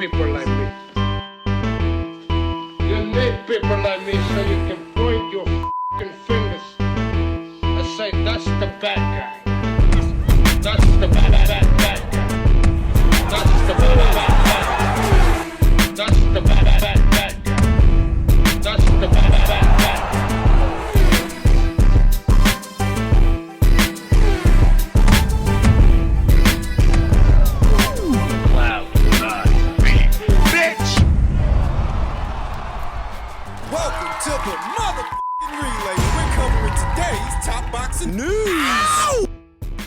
people like me. You need people like me so you can point your f***ing fingers and say, that's the bad guy. That's the bad guy. That's the bad guy. That's the bad guy. That's the bad guy. Welcome to the motherfucking relay. We're covering today's top boxing news. Ow!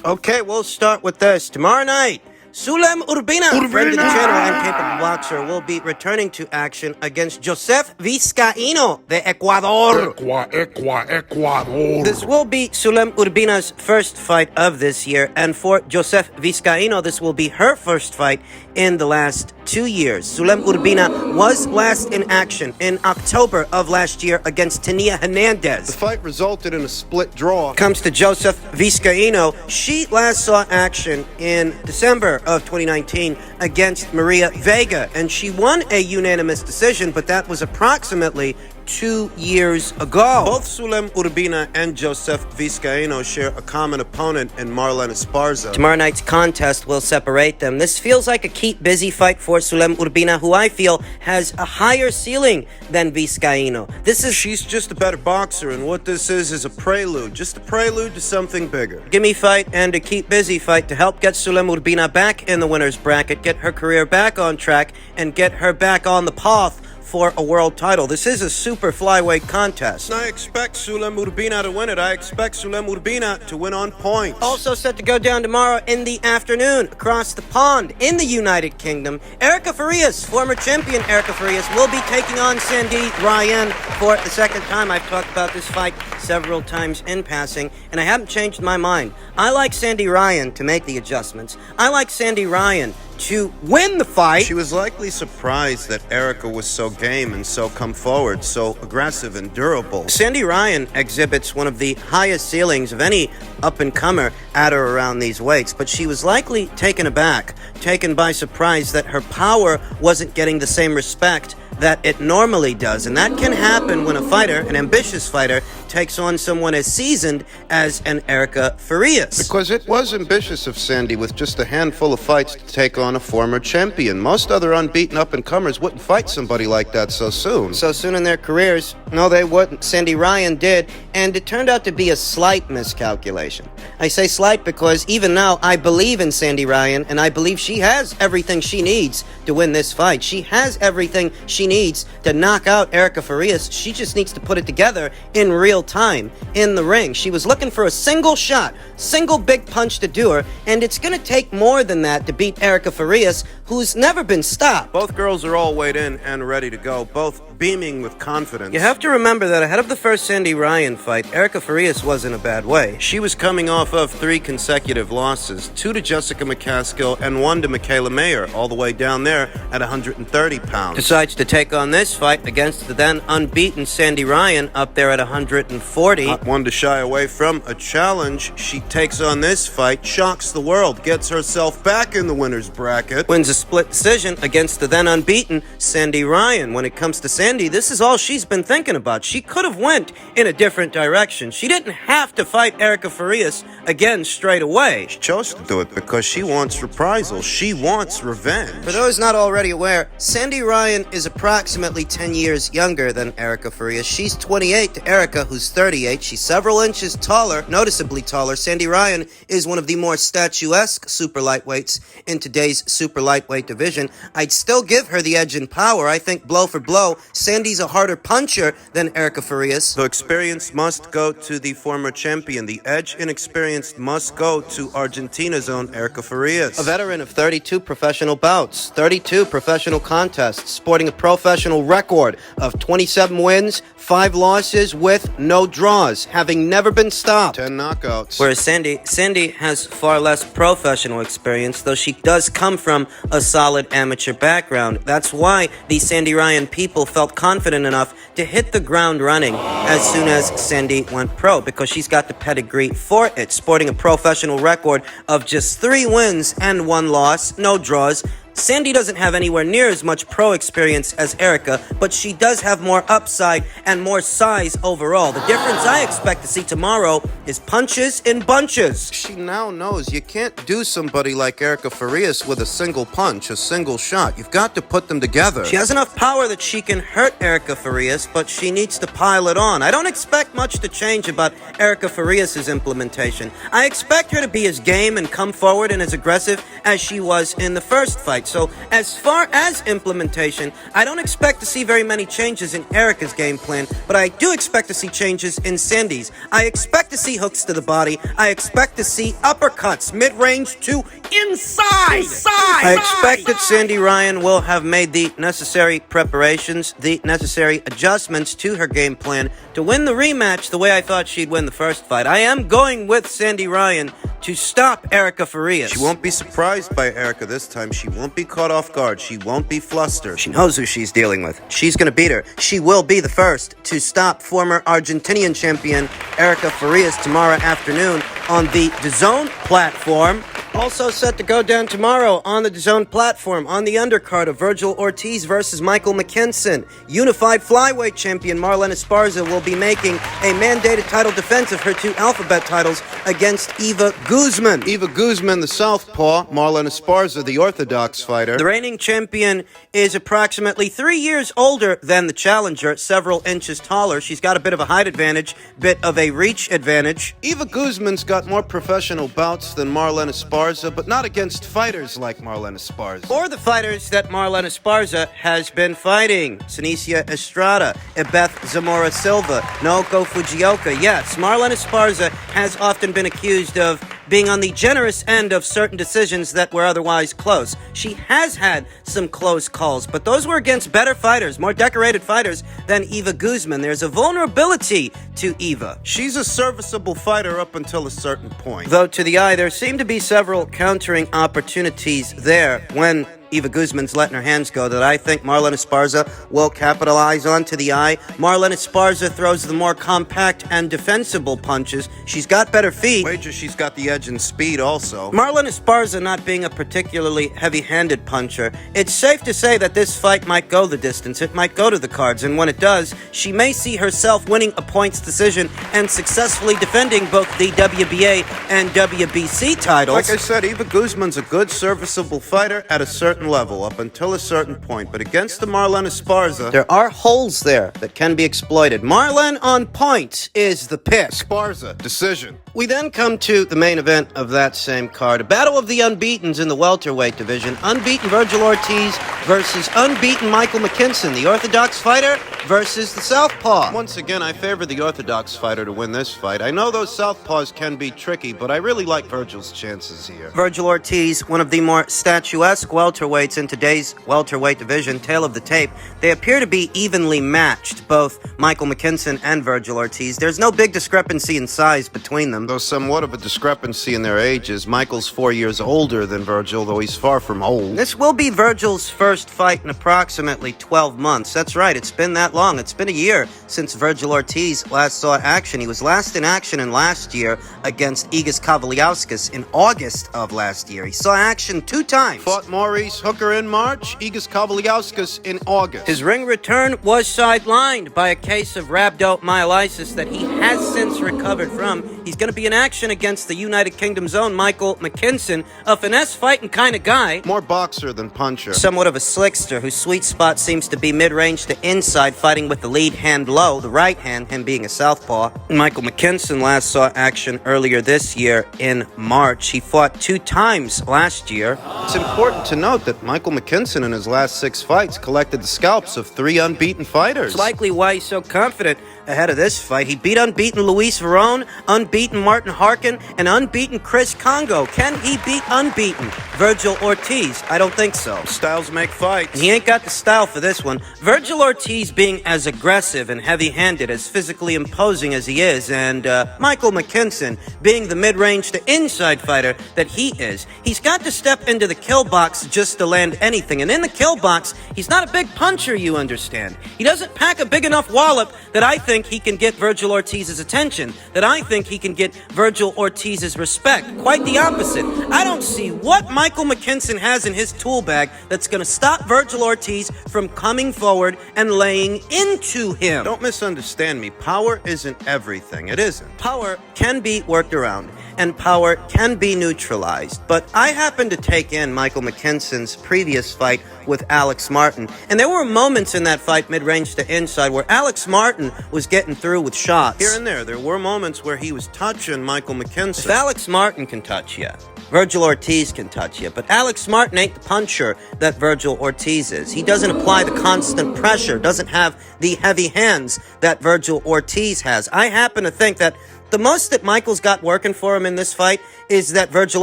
Okay, we'll start with this. Tomorrow night, Urbina, friend of the channel and capable boxer, will be returning to action against Joseph Viscaino de Ecuador. Ecuador. This will be Urbina's first fight of this year, and for Joseph Viscaino, this will be her first fight in the last 2 years. Urbina was last in action in October of last year against Tania Hernandez. The fight resulted in a split draw. Comes to Joseph Viscaino, she last saw action in December of 2019 against Maria Vega, and she won a unanimous decision, but that was approximately 2 years ago. Both Urbina and Joseph Viscaino share a common opponent in Marlon Esparza. Tomorrow night's contest will separate them. This feels like a keep busy fight for Urbina, who I feel has a higher ceiling than Viscaino. She's just a better boxer, and what this is a prelude. Just a prelude to something bigger. Gimme fight and a keep busy fight to help get Urbina back in the winner's bracket, get her career back on track, and get her back on the path for a world title. This is a super flyweight contest. I expect Urbina to win it. I expect Urbina to win on points. Also set to go down tomorrow in the afternoon across the pond in the United Kingdom. Erica Farias, former champion Erica Farias, will be taking on Sandy Ryan for the second time. I've talked about this fight several times in passing, and I haven't changed my mind. I like Sandy Ryan to make the adjustments. I like Sandy Ryan to win the fight. She was likely surprised that Erica was so game and so come forward, so aggressive and durable. Sandy Ryan exhibits one of the highest ceilings of any up-and-comer at or around these weights, but she was likely taken aback, taken by surprise that her power wasn't getting the same respect that it normally does. And that can happen when a fighter, an ambitious fighter, takes on someone as seasoned as an Erica Farias. Because it was ambitious of Sandy with just a handful of fights to take on a former champion. Most other unbeaten up-and-comers wouldn't fight somebody like that so soon. So soon in their careers? No, they wouldn't. Sandy Ryan did, and it turned out to be a slight miscalculation. I say slight because even now I believe in Sandy Ryan, and I believe she has everything she needs to win this fight. She has everything she needs to knock out Erica Farias. She just needs to put it together in real time in the ring. She was looking for a single shot, single big punch to do her, and it's going to take more than that to beat Erica Farias, who's never been stopped. Both girls are all weighed in and ready to go, both beaming with confidence. You have to remember that ahead of the first Sandy Ryan fight, Erica Farias was in a bad way. She was coming off of 3 consecutive losses, 2 to Jessica McCaskill and 1 to Michaela Mayer, all the way down there at 130 pounds. Decides to take on this fight against the then unbeaten Sandy Ryan up there at 140. Not one to shy away from a challenge. She takes on this fight, shocks the world, gets herself back in the winner's bracket. Wins a split decision against the then unbeaten Sandy Ryan. When it comes to Sandy, this is all she's been thinking about. She could have went in a different direction. She didn't have to fight Erica Farias again straight away. She chose to do it because she wants reprisal. She wants revenge. For those not already aware, Sandy Ryan is approximately 10 years younger than Erica Farias. She's 28 to Erica, who's 38. She's several inches taller, noticeably taller. Sandy Ryan is one of the more statuesque super lightweights in today's super lightweight division. I'd still give her the edge in power. I think blow for blow, Sandy's a harder puncher than Erica Farias. The experience must go to the former champion. The edge in experience must go to Argentina's own Erica Farias. A veteran of 32 professional bouts, 32 professional contests, sporting a professional record of 27 wins, 5 losses with no draws, having never been stopped. 10 knockouts. Whereas Sandy has far less professional experience, though she does come from a solid amateur background. That's why the Sandy Ryan people felt confident enough to hit the ground running as soon as Sandy went pro, because she's got the pedigree for it, sporting a professional record of just 3 wins and 1 loss, no draws, Sandy doesn't have anywhere near as much pro experience as Erica, but she does have more upside and more size overall. The difference I expect to see tomorrow is punches in bunches. She now knows you can't do somebody like Erica Farias with a single punch, a single shot. You've got to put them together. She has enough power that she can hurt Erica Farias, but she needs to pile it on. I don't expect much to change about Erica Farias' implementation. I expect her to be as game and come forward and as aggressive as she was in the first fight. So as far as implementation, I don't expect to see very many changes in Erica's game plan, but I do expect to see changes in Sandy's. I expect to see hooks to the body. I expect to see uppercuts, mid-range to inside. I expect that Sandy Ryan will have made the necessary preparations, the necessary adjustments to her game plan to win the rematch the way I thought she'd win the first fight. I am going with Sandy Ryan to stop Erica Farias. She won't be surprised by Erica this time. She won't be caught off guard. She won't be flustered. She knows who she's dealing with. She's going to beat her. She will be the first to stop former Argentinian champion Erica Farias tomorrow afternoon on the DAZN platform. Also set to go down tomorrow on the DAZN platform on the undercard of Virgil Ortiz versus Michael Mckinson. Unified flyweight champion Marlen Esparza will be making a mandated title defense of her 2 alphabet titles against Eva Guzman. Eva Guzman, the southpaw. Marlen Esparza, the orthodox fighter. The reigning champion is approximately 3 years older than the challenger, several inches taller. She's got a bit of a height advantage, bit of a reach advantage. Eva Guzman's got more professional bouts than Marlen Esparza, but not against fighters like Marlen Esparza. Or the fighters that Marlen Esparza has been fighting. Sinicia Estrada, Ebeth Zamora Silva, Naoko Fujioka. Yes, Marlen Esparza has often been accused of being on the generous end of certain decisions that were otherwise close. She has had some close calls, but those were against better fighters, more decorated fighters than Eva Guzman. There's a vulnerability to Eva. She's a serviceable fighter up until a certain point. Though to the eye, there seem to be several countering opportunities there when Eva Guzman's letting her hands go that I think Marlen Esparza will capitalize on. To the eye, Marlen Esparza throws the more compact and defensible punches. She's got better feet. Wager she's got the edge in speed also. Marlen Esparza not being a particularly heavy-handed puncher, it's safe to say that this fight might go the distance. It might go to the cards, and when it does, she may see herself winning a points decision and successfully defending both the WBA and WBC titles. Like I said, Eva Guzman's a good, serviceable fighter at a certain level up until a certain point, but against the Marlen Esparza, there are holes there that can be exploited. Marlen on point is the pick. Esparza, decision. We then come to the main event of that same card, a battle of the unbeatens in the welterweight division. Unbeaten Virgil Ortiz versus unbeaten Michael Mckinson, the orthodox fighter versus the southpaw. Once again, I favor the orthodox fighter to win this fight. I know those southpaws can be tricky, but I really like Virgil's chances here. Virgil Ortiz, one of the more statuesque welterweights in today's welterweight division, tail of the tape. They appear to be evenly matched, both Michael Mckinson and Virgil Ortiz. There's no big discrepancy in size between them. Though somewhat of a discrepancy in their ages. Michael's 4 years older than Virgil, though he's far from old. This will be Virgil's first fight in approximately 12 months. That's right, it's been that long. It's been a year since Virgil Ortiz last saw action. He was last in action in last year against Igis Kavaliauskas in August of last year. He saw action 2 times. Fought Maurice Hooker in March, Igis Kavaliauskas in August. His ring return was sidelined by a case of rhabdomyolysis that he has since recovered from. He's going to be in action against the United Kingdom's own Michael Mckinson, a finesse-fighting kind of guy. More boxer than puncher. Somewhat of a slickster whose sweet spot seems to be mid-range to inside, fighting with the lead hand low, the right hand, him being a southpaw. Michael Mckinson last saw action earlier this year in March. He fought 2 times last year. It's important to note that Michael Mckinson in his last 6 fights collected the scalps of 3 unbeaten fighters. It's likely why he's so confident ahead of this fight. He beat unbeaten Luis Verón, unbeaten Martin Harkin, and unbeaten Chris Congo. Can he beat unbeaten Virgil Ortiz? I don't think so. Styles make fights. And he ain't got the style for this one. Virgil Ortiz being as aggressive and heavy-handed, as physically imposing as he is, and Michael Mckinson being the mid-range to inside fighter that he is, he's got to step into the kill box just to land anything. And in the kill box, he's not a big puncher, you understand. He doesn't pack a big enough wallop that I think think he can get Virgil Ortiz's attention, that I think he can get Virgil Ortiz's respect. Quite the opposite. I don't see what Michael Mckinson has in his tool bag that's going to stop Virgil Ortiz from coming forward and laying into him. Don't misunderstand me. Power isn't everything. It isn't. Power can be worked around, and power can be neutralized. But I happened to take in Michael Mckinson's previous fight with Alex Martin, and there were moments in that fight, mid-range to inside, where Alex Martin was getting through with shots. Here and there were moments where he was touching Michael Mckinson. If Alex Martin can touch you, Virgil Ortiz can touch you, but Alex Martin ain't the puncher that Virgil Ortiz is. He doesn't apply the constant pressure, doesn't have the heavy hands that Virgil Ortiz has. I happen to think that the most that Michael's got working for him in this fight is that Virgil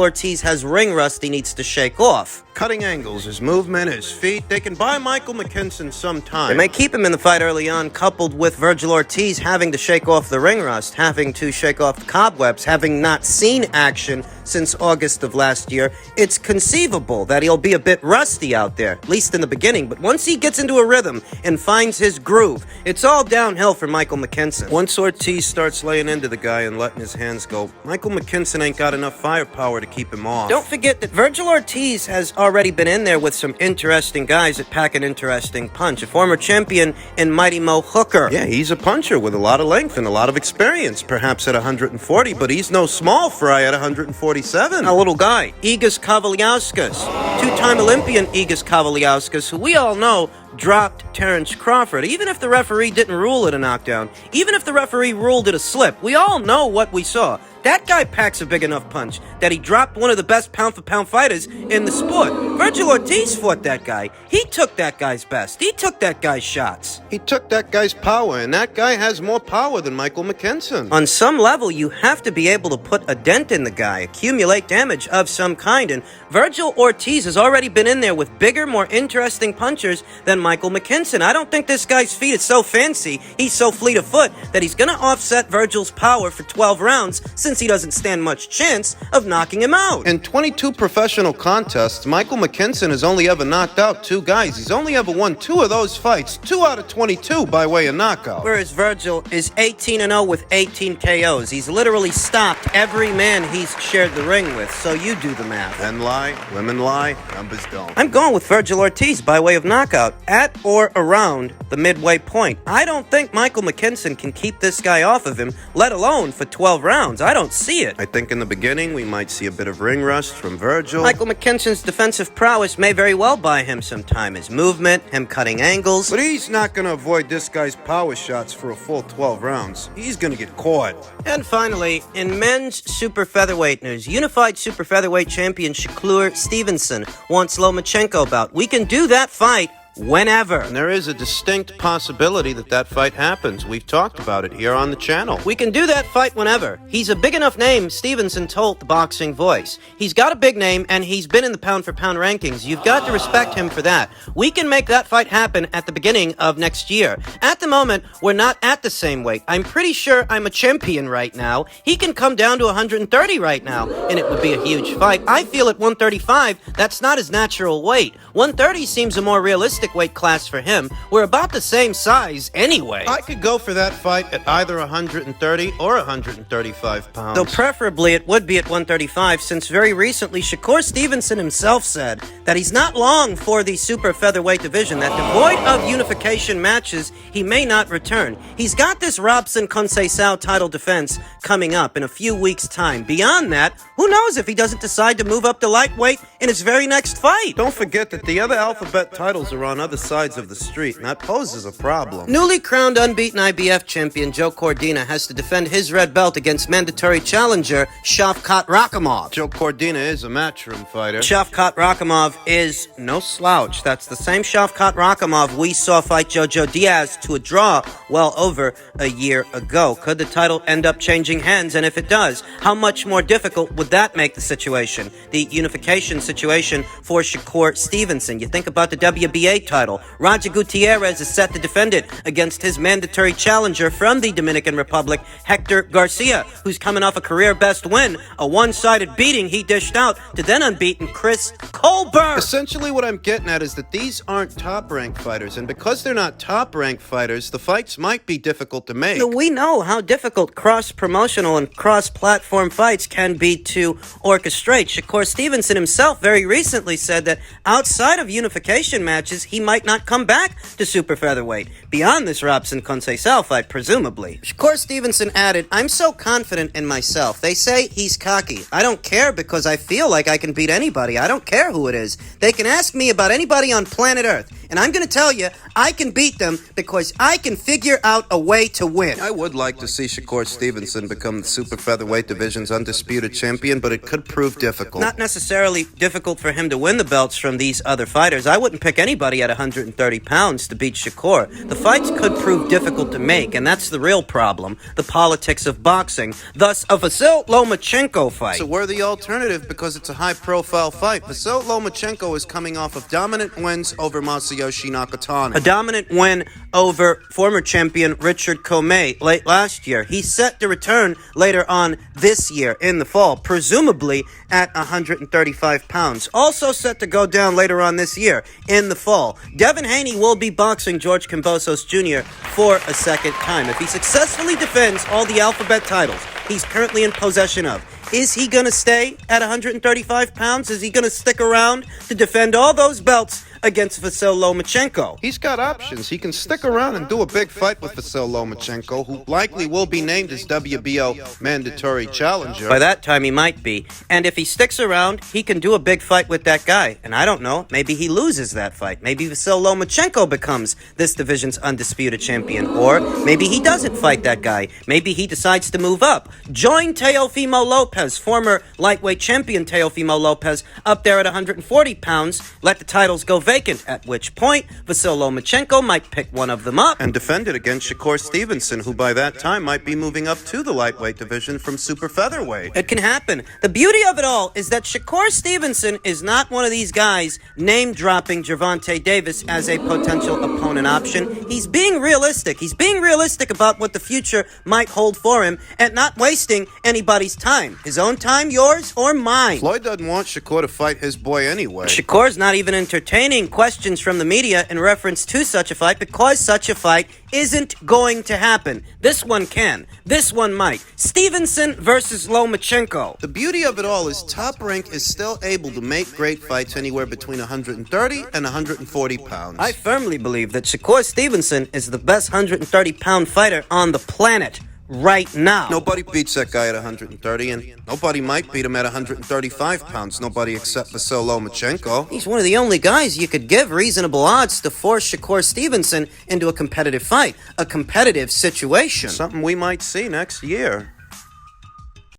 Ortiz has ring rust he needs to shake off. Cutting angles, his movement, his feet, they can buy Michael Mckinson some time. They may keep him in the fight early on, coupled with Virgil Ortiz having to shake off the ring rust, having to shake off the cobwebs, having not seen action since August of last year. It's conceivable that he'll be a bit rusty out there, at least in the beginning, but once he gets into a rhythm and finds his groove, it's all downhill for Michael Mckinson. Once Ortiz starts laying into the guy and letting his hands go, Michael Mckinson ain't got enough firepower to keep him off. Don't forget that Virgil Ortiz has already been in there with some interesting guys that pack an interesting punch. A former champion in Mighty Mo Hooker. Yeah, he's a puncher with a lot of length and a lot of experience, perhaps at 140, but he's no small fry at 147. A little guy, Igis Kavaliauskas, two-time Olympian Igis Kavaliauskas, who we all know dropped Terrence Crawford. Even if the referee didn't rule it a knockdown, even if the referee ruled it a slip, we all know what we saw. That guy packs a big enough punch that he dropped one of the best pound-for-pound fighters in the sport. Virgil Ortiz fought that guy. He took that guy's best. He took that guy's shots. He took that guy's power, and that guy has more power than Michael Mckinson. On some level, you have to be able to put a dent in the guy, accumulate damage of some kind, and Virgil Ortiz has already been in there with bigger, more interesting punchers than Michael Mckinson. I don't think this guy's feet is so fancy, he's so fleet of foot, that he's gonna offset Virgil's power for 12 rounds, since he doesn't stand much chance of knocking him out. In 22 professional contests, Michael Mckinson has only ever knocked out 2 guys. He's only ever won 2 of those fights, 2 out of 22 by way of knockout. Whereas Virgil is 18-0 with 18 KOs. He's literally stopped every man he's shared the ring with, so you do the math. Men lie, women lie, numbers don't. I'm going with Virgil Ortiz by way of knockout, at or around the midway point. I don't think Michael Mckinson can keep this guy off of him, let alone for 12 rounds. I don't see it. I think in the beginning we might see a bit of ring rust from Virgil. Michael Mckinson's defensive prowess may very well buy him some time. His movement, him cutting angles. But he's not going to avoid this guy's power shots for a full 12 rounds. He's going to get caught. And finally, in men's super featherweight news, unified super featherweight champion Shakur Stevenson wants Lomachenko bout. We can do that fight whenever. And there is a distinct possibility that that fight happens. We've talked about it here on the channel. We can do that fight whenever. He's a big enough name, Stevenson told the Boxing Voice. He's got a big name, and he's been in the pound-for-pound rankings. You've got to respect him for that. We can make that fight happen at the beginning of next year. At the moment, we're not at the same weight. I'm pretty sure I'm a champion right now. He can come down to 130 right now, and it would be a huge fight. I feel at 135, that's not his natural weight. 130 seems a more realistic weight class for him. We're about the same size anyway. I could go for that fight at either 130 or 135 pounds. Though preferably it would be at 135, since very recently Shakur Stevenson himself said that he's not long for the super featherweight division, that devoid of unification matches, he may not return. He's got this Robson Conceição title defense coming up in a few weeks' time. Beyond that, who knows if he doesn't decide to move up to lightweight in his very next fight. Don't forget that the other alphabet titles are on other sides of the street, and that poses a problem. Newly crowned unbeaten IBF champion Joe Cordina has to defend his red belt against mandatory challenger Shavkat Rakhimov. Joe Cordina is a matchroom fighter. Shavkat Rakhimov is no slouch. That's the same Shavkat Rakhimov we saw fight Jojo Diaz to a draw well over a year ago. Could the title end up changing hands? And if it does, how much more difficult would that make the situation? The unification situation for Shakur Stevenson. You think about the WBA heavyweight title. Roger Gutierrez is set to defend it against his mandatory challenger from the Dominican Republic, Hector Garcia, who's coming off a career-best win, a one-sided beating he dished out to then unbeaten Chris Colbert. Essentially what I'm getting at is that these aren't top-ranked fighters, and because they're not top-ranked fighters, the fights might be difficult to make. We know how difficult cross-promotional and cross-platform fights can be to orchestrate. Shakur Stevenson himself very recently said that outside of unification matches, he might not come back to super featherweight, beyond this Robson Conceição fight, presumably. Shakur Stevenson added, "I'm so confident in myself. They say he's cocky. I don't care because I feel like I can beat anybody. I don't care who it is. They can ask me about anybody on planet Earth, and I'm going to tell you, I can beat them because I can figure out a way to win." I would like to see Shakur Stevenson become the super featherweight division's undisputed champion, but it could prove difficult. Not necessarily difficult for him to win the belts from these other fighters. I wouldn't pick anybody at 130 pounds to beat Shakur. The fights could prove difficult to make, and that's the real problem. The politics of boxing. Thus, a Vasyl Lomachenko fight. It's a worthy alternative because it's a high-profile fight. Vasyl Lomachenko is coming off of dominant wins over Masayoshi Nakatani. A dominant win over former champion Richard Comey late last year. He's set to return later on this year in the fall, presumably at 135 pounds. Also set to go down later on this year in the fall. Devin Haney will be boxing George Kambosos Jr. for a second time. If he successfully defends all the alphabet titles he's currently in possession of, is he going to stay at 135 pounds? Is he going to stick around to defend all those belts against Vasyl Lomachenko? He's got options. He can stick around and do a big fight with Vasyl Lomachenko, who likely will be named as WBO mandatory challenger. By that time, he might be. And if he sticks around, he can do a big fight with that guy. And I don't know, maybe he loses that fight. Maybe Vasyl Lomachenko becomes this division's undisputed champion. Or maybe he doesn't fight that guy. Maybe he decides to move up. Join Teofimo Lopez, former lightweight champion Teofimo Lopez, up there at 140 pounds. Let the titles go vacant, at which point Vasyl Lomachenko might pick one of them up and defend it against Shakur Stevenson, who by that time might be moving up to the lightweight division from super featherweight. It can happen. The beauty of it all is that Shakur Stevenson is not one of these guys name-dropping Gervonta Davis as a potential opponent option. He's being realistic. He's being realistic about what the future might hold for him and not wasting anybody's time. His own time, yours, or mine. Floyd doesn't want Shakur to fight his boy anyway. Shakur's not even entertaining questions from the media in reference to such a fight because such a fight isn't going to happen. This one can. This one might. Stevenson versus Lomachenko. The beauty of it all is Top Rank is still able to make great fights anywhere between 130 and 140 pounds. I firmly believe that Shakur Stevenson is the best 130-pound fighter on the planet right now. Nobody beats that guy at 130, and nobody might beat him at 135 pounds. Nobody except Vasyl Lomachenko. He's one of the only guys you could give reasonable odds to force Shakur Stevenson into a competitive fight, a competitive situation. Something we might see next year.